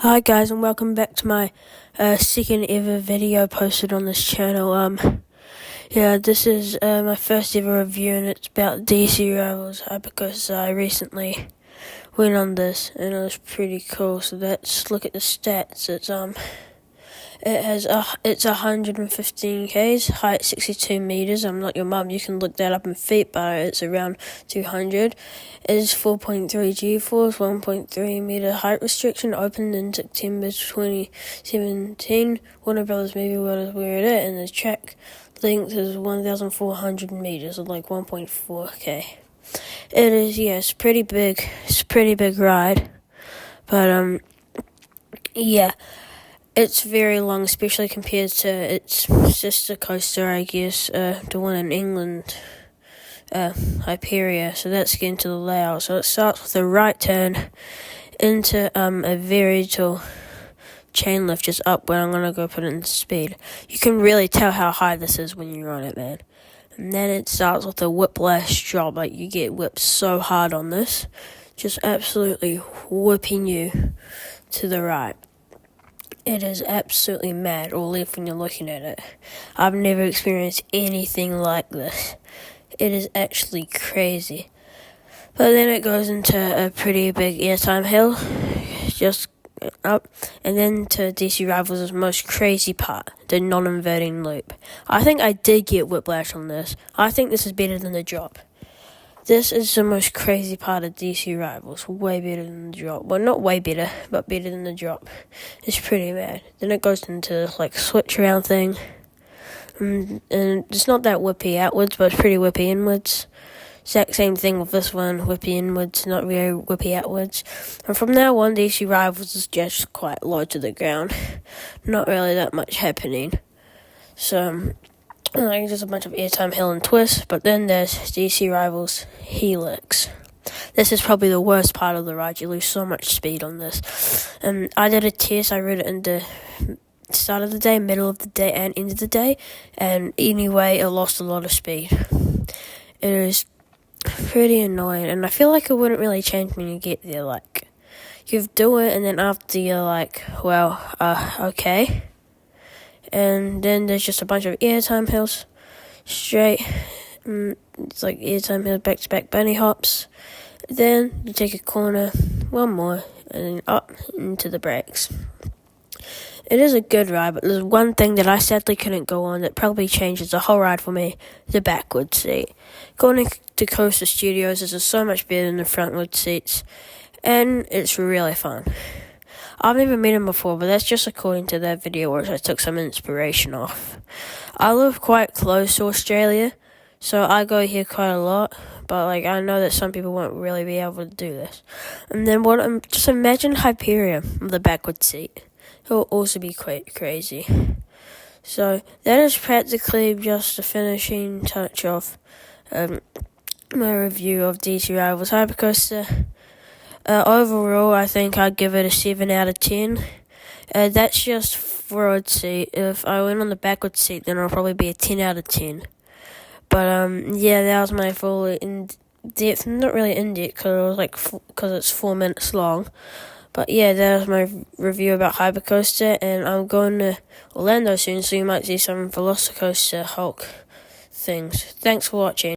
Hi guys, and welcome back to my second ever video posted on this channel. This is my first ever review, and it's about DC Rivals because I recently went on this and it was pretty cool. So let's look at the stats. It's 115 k's, height 62 meters. I'm not your mum, you can look that up in feet, but it's around 200. It is 4.3 G-force, 1.3 meter height restriction. Opened in September 2017. Warner Brothers Movie World is where it is, and the track length is 1,400 meters, or like 1.4 k. It is, yes, pretty big. It's a pretty big ride, but yeah. It's very long, especially compared to its sister coaster, I guess, the one in England, Hyperia. So let's get into the layout. So it starts with a right turn into a very tall chain lift just up when I'm going to go put it in speed. You can really tell how high this is when you're on it, man. And then it starts with a whiplash drop. Like, you get whipped so hard on this, just absolutely whipping you to the right. It is absolutely mad, or left when you're looking at it. I've never experienced anything like this. It is actually crazy. But then it goes into a pretty big airtime hill, just up, and then to DC Rivals' most crazy part, the non-inverting loop. I think I did get whiplash on this. I think this is better than the drop. This is the most crazy part of DC Rivals. Way better than the drop. Well, not way better, but better than the drop. It's pretty mad. Then it goes into like switch around thing. And it's not that whippy outwards, but it's pretty whippy inwards. Exact same thing with this one. Whippy inwards, not very whippy outwards. And from now on, DC Rivals is just quite low to the ground. Not really that much happening. So there's a bunch of airtime hill and twist, but then there's DC Rivals Helix. This is probably the worst part of the ride. You lose so much speed on this. I did a test. I rode it in the start of the day, middle of the day, and end of the day, and anyway, it lost a lot of speed. It is pretty annoying, and I feel like it wouldn't really change when you get there. Like, you do it, and then after you're like, well, okay. And then there's just a bunch of airtime hills straight. It's like airtime hills, back-to-back bunny hops. Then you take a corner, one more, and then up into the brakes. It is a good ride, but there's one thing that I sadly couldn't go on that probably changes the whole ride for me, the backward seat. Going to Coaster Studios is so much better than the frontward seats, and it's really fun. I've never met him before, but that's just according to that video where I took some inspiration off. I live quite close to Australia, so I go here quite a lot, but I know that some people won't really be able to do this. And then just imagine Hyperia with the backward seat. It will also be quite crazy. So that is practically just a finishing touch of my review of DC Rivals Hypercoaster. Overall, I think I'd give it a 7 out of 10. That's just forward seat. If I went on the backward seat, then it'll probably be a 10 out of 10. But that was my full in-depth, not really in-depth, because it's 4 minutes long. But yeah, that was my review about Hypercoaster, and I'm going to Orlando soon, so you might see some Velocicoaster Hulk things. Thanks for watching.